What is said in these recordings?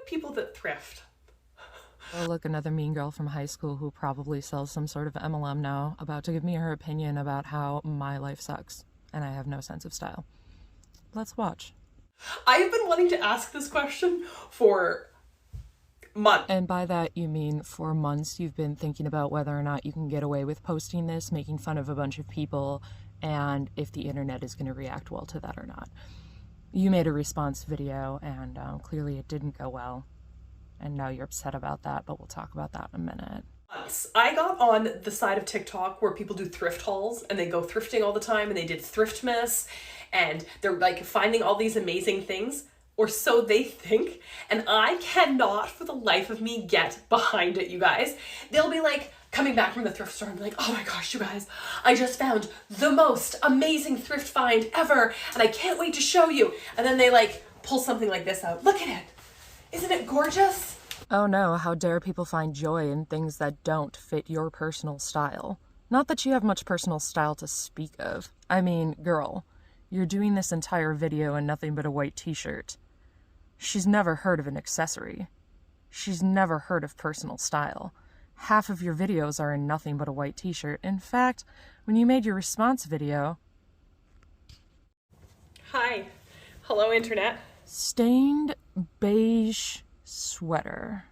people that thrift. Oh, look, another mean girl from high school who probably sells some sort of MLM now, about to give me her opinion about how my life sucks and I have no sense of style. Let's watch. I've been wanting to ask this question for months. And by that, you mean for months you've been thinking about whether or not you can get away with posting this, making fun of a bunch of people, and if the internet is going to react well to that or not. You made a response video, and clearly it didn't go well. And now you're upset about that, but we'll talk about that in a minute. I got on the side of TikTok where people do thrift hauls and they go thrifting all the time, and they did Thriftmas and they're like finding all these amazing things, or so they think, and I cannot for the life of me get behind it, you guys. They'll be like coming back from the thrift store and be like, oh my gosh, you guys, I just found the most amazing thrift find ever and I can't wait to show you. And then they like pull something like this out. Look at it. Isn't it gorgeous? Oh no, how dare people find joy in things that don't fit your personal style. Not that you have much personal style to speak of. I mean, girl, you're doing this entire video in nothing but a white t-shirt. She's never heard of an accessory. She's never heard of personal style. Half of your videos are in nothing but a white t-shirt. In fact, when you made your response video... Hi. Hello, internet. Stained beige sweater.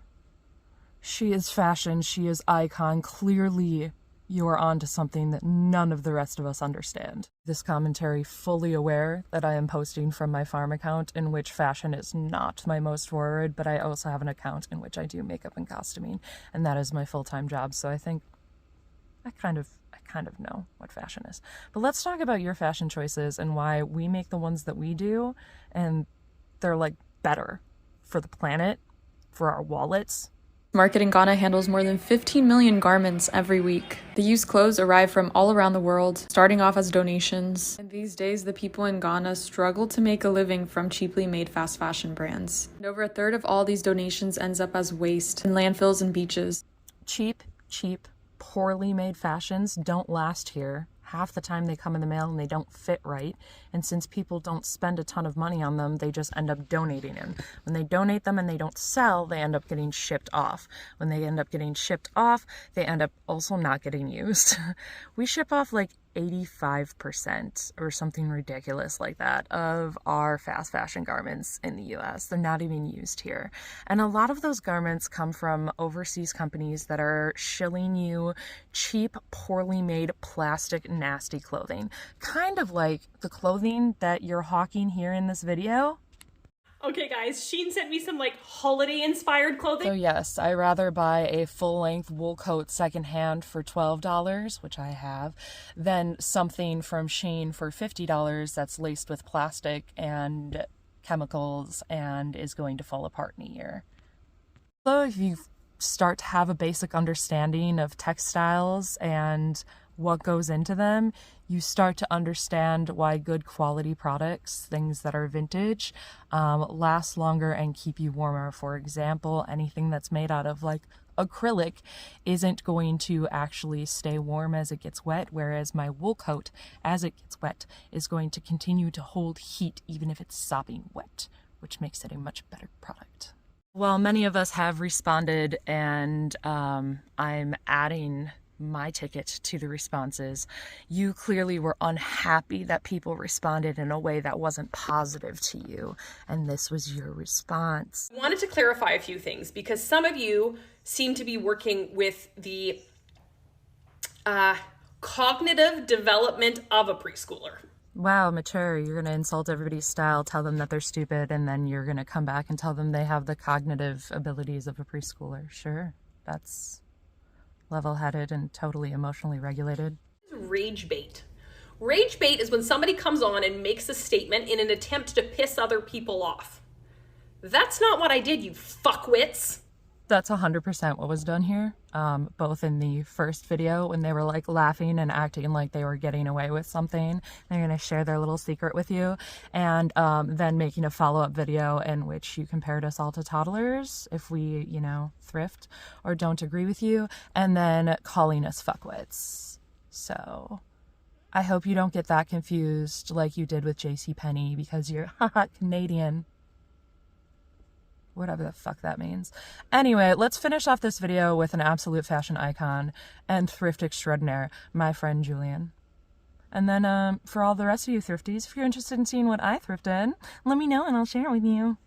She is fashion, she is icon. Clearly, you are onto something that none of the rest of us understand. This commentary fully aware that I am posting from my farm account, in which fashion is not my most forward, but I also have an account in which I do makeup and costuming, and that is my full-time job, so I think I kind of know what fashion is. But let's talk about your fashion choices and why we make the ones that we do, and they're like better for the planet, for our wallets. Market in Ghana handles more than 15 million garments every week. The used clothes arrive from all around the world, starting off as donations. And these days, the people in Ghana struggle to make a living from cheaply made fast fashion brands. And over a third of all these donations ends up as waste in landfills and beaches. Cheap, poorly made fashions don't last here. Half the time they come in the mail and they don't fit right. And since people don't spend a ton of money on them, they just end up donating them. When they donate them and they don't sell, they end up getting shipped off. When they end up getting shipped off, they end up also not getting used. We ship off like 85% or something ridiculous like that of our fast fashion garments in the US. They're not even used here. And a lot of those garments come from overseas companies that are shilling you cheap, poorly made, plastic, nasty clothing. Kind of like the clothing that you're hawking here in this video. Okay guys, Shein sent me some like holiday inspired clothing. So yes, I rather buy a full-length wool coat secondhand for $12, which I have, than something from Shein for $50 that's laced with plastic and chemicals and is going to fall apart in a year. So if you start to have a basic understanding of textiles and what goes into them, you start to understand why good quality products, things that are vintage, last longer and keep you warmer. For example, anything that's made out of like acrylic isn't going to actually stay warm as it gets wet, whereas my wool coat, as it gets wet, is going to continue to hold heat even if it's sopping wet, which makes it a much better product. Well, many of us have responded, and I'm adding my ticket to the responses. You clearly were unhappy that people responded in a way that wasn't positive to you, and this was your response. I wanted to clarify a few things because some of you seem to be working with the cognitive development of a preschooler. Wow, mature. You're going to insult everybody's style, tell them that they're stupid, and then you're going to come back and tell them they have the cognitive abilities of a preschooler. Sure, that's level-headed and totally emotionally regulated. Rage bait. Rage bait is when somebody comes on and makes a statement in an attempt to piss other people off. That's not what I did, you fuckwits. That's 100% what was done here, both in the first video when they were like laughing and acting like they were getting away with something. They're going to share their little secret with you, and then making a follow-up video in which you compared us all to toddlers if we, you know, thrift or don't agree with you, and then calling us fuckwits. So I hope you don't get that confused like you did with JCPenney because you're Canadian. Whatever the fuck that means. Anyway, let's finish off this video with an absolute fashion icon and thrift extraordinaire, my friend Julian. And then for all the rest of you thrifties, if you're interested in seeing what I thrifted, let me know and I'll share it with you.